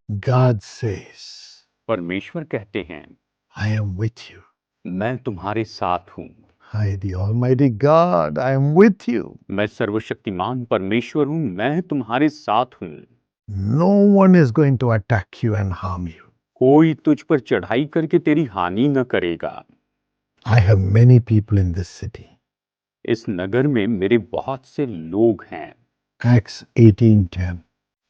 God says, परमेश्वर कहते हैं, I am with you. मैं तुम्हारे साथ हूँ। I, the Almighty God, I am with you. मैं सर्वशक्तिमान परमेश्वर हूँ, मैं तुम्हारे साथ हूँ। No one is going to attack you and harm you. कोई तुझ पर चढ़ाई करके तेरी हानि न करेगा। I have many people in this city. इस नगर में मेरे बहुत से लोग हैं। Acts 18:10.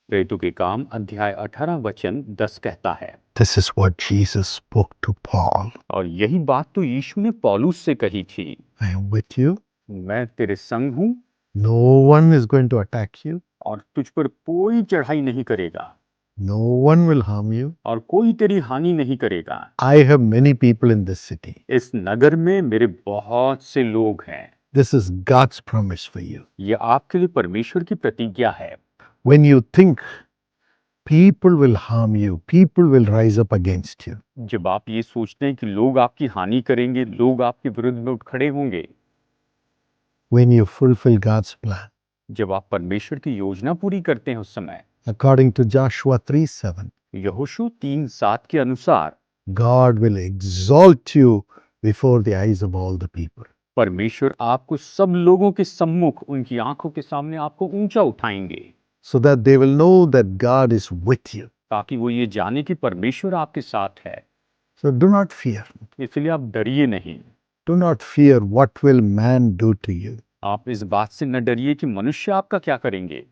प्रेरितों के काम अध्याय 18 वचन 10 कहता है। This is what Jesus spoke to Paul. और यही बात तो यीशु ने पौलुस से कही थी। I am with you. मैं तेरे संग हूँ No one is going to attack you. और तुझ पर कोई चढ़ाई नहीं करेगा No one will harm you. और कोई तेरी हानि नहीं करेगा। I have many people in this city. इस नगर में मेरे बहुत से लोग हैं। This is God's promise for you. ये आपके लिए परमेश्वर की प्रतिज्ञा है। When you think people will harm you, people will rise up against you. जब आप ये सोचते हैं कि लोग आपकी हानि करेंगे, लोग आपके विरुद्ध में उठ खड़े होंगे, When you fulfill God's plan. जब आप परमेश्वर की योजना पूरी करते हैं, उस समय According to Joshua 3:7, यहोशू 3:7 के अनुसार God will exalt you before the eyes of all the people. परमेश्वर आपको सब लोगों के सम्मुख, उनकी आंखों के सामने आपको ऊंचा उठाएंगे, So that they will know that God is with you. ताकि वो ये जाने कि परमेश्वर आपके साथ है। So do not fear. इसलिए आप डरिए नहीं। Do not fear what will man do to you. आप इस बात से न डरिए कि मनुष्य आपका क्या करेंगे।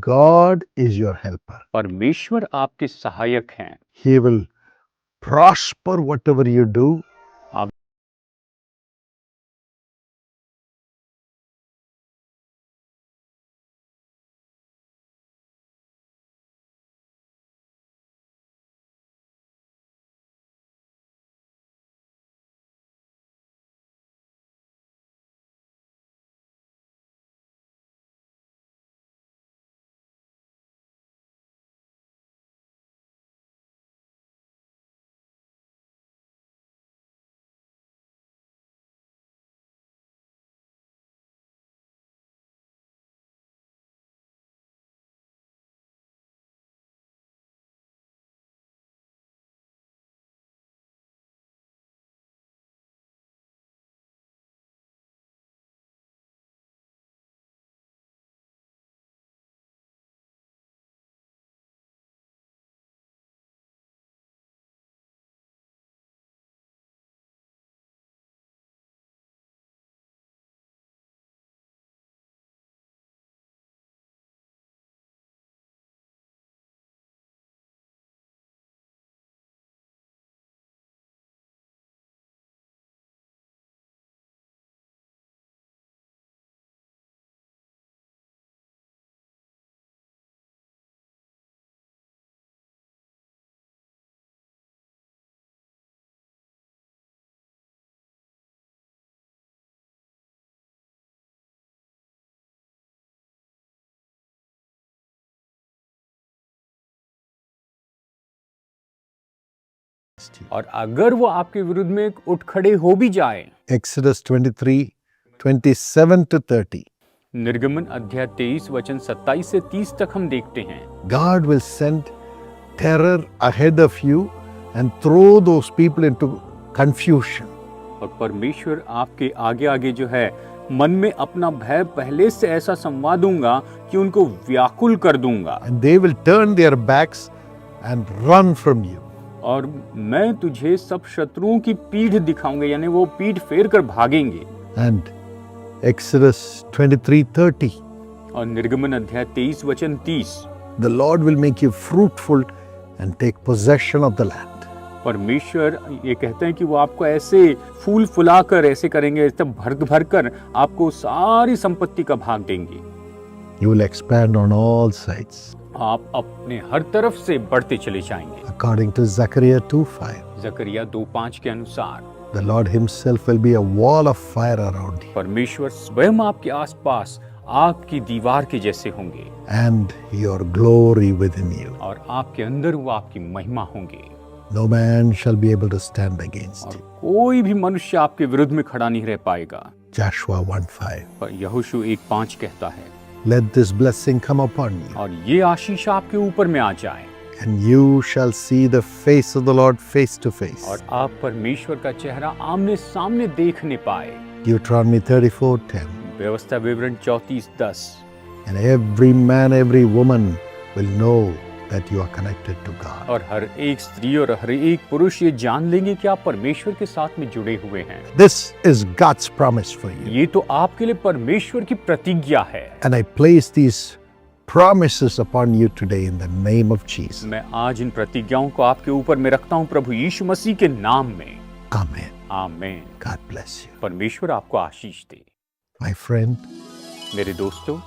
God is your helper. परमेश्वर आपके सहायक हैं। He will prosper whatever you do. आप और अगर वो आपके विरुद्ध में उठ खड़े हो भी जाए। Exodus 23:27-30. निर्गमन अध्याय 23 वचन 27 से 30 तक हम देखते हैं। God will send terror ahead of you and throw those people into confusion. और परमेश्वर आपके आगे आगे जो है, मन में अपना भय पहले से ऐसा संवा दूंगा कि उनको व्याकुल कर दूंगा। And they will turn their backs and run from you. और मैं तुझे सब शत्रुओं की पीठ दिखाऊंगा, यानी वो पीठ फेर कर भागेंगे। And Exodus 23:30. और निर्गमन अध्याय 23 वचन 30, The Lord will make you fruitful and take possession of the land. परमेश्वर ये कहते हैं कि वो आपको ऐसे फूल फुलाकर ऐसे करेंगे, ऐसे भर कर आपको सारी संपत्ति का भाग देंगे। You will expand on all sides. आप अपने हर तरफ से बढ़ते चले जाएंगे। According to Zechariah 2:5. जकरिया 2:5 के अनुसार The Lord himself will be a wall of fire around you. परमेश्वर स्वयं आपके आसपास आपकी दीवार के जैसे होंगे। And your glory within you. और आपके अंदर वो आपकी महिमा होंगे। No man shall be able to stand against और you. कोई भी मनुष्य आपके विरुद्ध में खड़ा नहीं रह पाएगा। Joshua 1:5. पर यहोशू 1:5 कहता है, Let this blessing come upon you और ये आशीष आपके ऊपर में आ जाए and you shall see the face of the Lord face to face. और आप परमेश्वर का चेहरा आमने सामने देखने पाए। Deuteronomy 34:10. व्यवस्था विवरण 34:10। And every man, every woman will know that you are connected to God. और हर एक स्त्री और हर एक पुरुष ये जान लेंगे कि आप परमेश्वर के साथ में जुड़े हुए हैं। This is God's promise for you. ये तो आपके लिए परमेश्वर की प्रतिज्ञा है। And I place these promises upon you today in the name of Jesus. मैं आज इन प्रतिज्ञाओं को आपके ऊपर में रखता हूँ प्रभु यीशु मसीह के नाम में। Amen. आमीन। God bless you. परमेश्वर आपको आशीष दे। My friend, मेरे दोस्तों,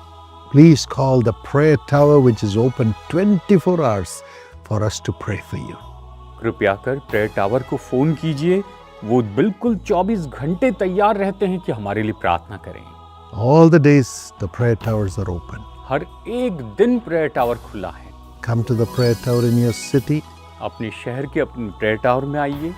please call the prayer tower which is open 24 hours for us to pray for you. कृपया कर प्रेयर टावर को फोन कीजिए। वो बिल्कुल 24 घंटे तैयार रहते हैं कि हमारे लिए प्रार्थना करें। All the days the prayer towers are open. हर एक दिन प्रेयर टावर खुला है। Come to the prayer tower in your city. अपने शहर के अपने प्रेयर टावर में आइए।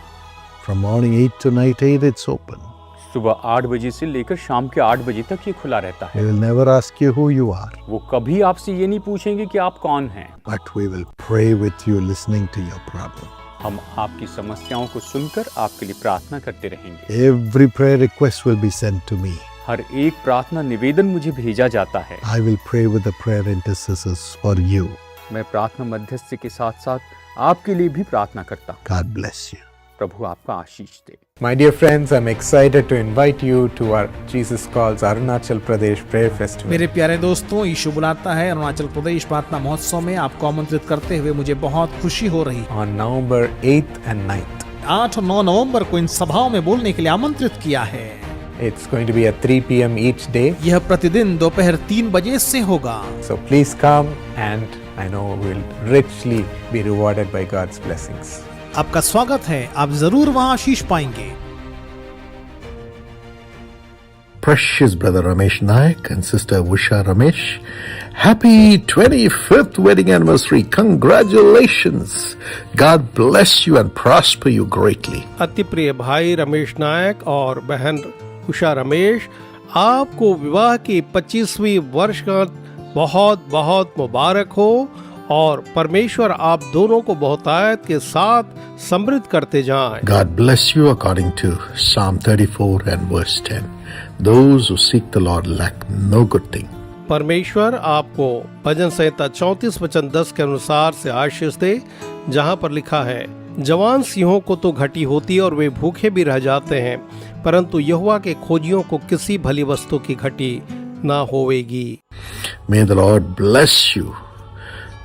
From morning 8 to night 8 it's open. सुबह 8 बजे से लेकर शाम के 8 बजे तक ये खुला रहता We है। will never ask you who you are, वो कभी आपसे ये नहीं पूछेंगे कि आप कौन हैं। but we will pray with you listening to your problem. हम आपकी समस्याओं को सुनकर आपके लिए प्रार्थना करते रहेंगे। Every prayer request will be sent to me. हर एक प्रार्थना निवेदन मुझे भेजा जाता है। I will pray with the prayer intercessors for you. मैं प्रार्थना मध्यस्थ के साथ साथ आपके लिए भी प्रार्थना करता हूँ। God bless you. प्रभु आपका आशीष दे। My dear friends, I'm excited to invite you to our Jesus Calls Arunachal Pradesh Prayer Festival. मेरे प्यारे दोस्तों, यीशु बुलाता है अरुणाचल प्रदेश प्रार्थना महोत्सव में आपको आमंत्रित करते हुए मुझे बहुत खुशी हो रही। On November 8th and 9th. 8 और 9 नवंबर को इन सभाओं में बोलने के लिए आमंत्रित किया है। It's going to be at 3 p.m. each day. यह प्रतिदिन दोपहर 3 बजे से होगा। So please come, and I know we'll richly be rewarded by God's blessings. आपका स्वागत है, आप जरूर वहाँ आशीष पाएंगे। Precious brother Ramesh Naik and sister Usha Ramesh, happy 25th wedding anniversary. Congratulations. God bless you and prosper you greatly. अति प्रिय भाई रमेश नायक और बहन उषा रमेश, आपको विवाह की 25वीं वर्षगांठ बहुत बहुत मुबारक हो और परमेश्वर आप दोनों को बहुतायत के साथ समृद्ध करते जाएं। God bless you according to Psalm 34 and verse 10. Those who seek the Lord lack no good thing. परमेश्वर आपको भजन संहिता 34 वचन 10 के अनुसार से आशीष दे, जहाँ पर लिखा है, जवान सिंहों को तो घटी होती और वे भूखे भी रह जाते हैं, परंतु यहोवा के खोजियों को किसी भली वस्तु की घटी ना होवेगी। May the Lord bless you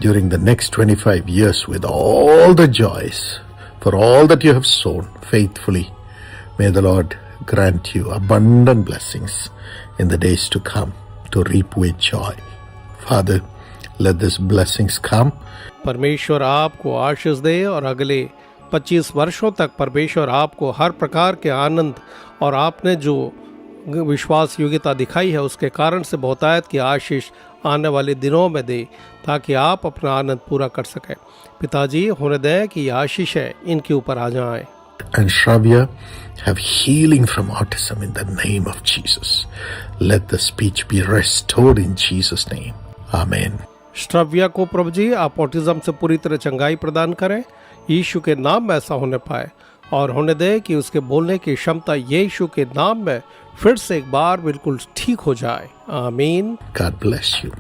during the next 25 years with all the joys for all that you have sown faithfully. May the Lord grant you abundant blessings in the days to come to reap with joy. Father, let these blessings come. परमेश्वर आपको आशीष दे और अगले 25 वर्षों तक परमेश्वर आपको हर प्रकार के आनंद और आपने जो विश्वास योग्यता दिखाई है उसके कारण से बहुतायत की आशीष आने वाले दिनों में दे, ताकि आप अपना आनंद पूरा कर सकें। पिताजी, होने दें कि ये आशीष है इनके ऊपर आ जाए। And Shravya, have healing from autism in the name of Jesus. Let the speech be restored in Jesus' name. Amen. Shravya को प्रभु जी आप ऑटिज्म से पूरी तरह चंगाई प्रदान करें, यीशु के नाम में ऐसा होने पाए, और होने दे कि उसके बोलने की क्षमता यीशु के नाम में फिर से एक बार बिल्कुल ठीक हो जाए। आमीन। God bless you.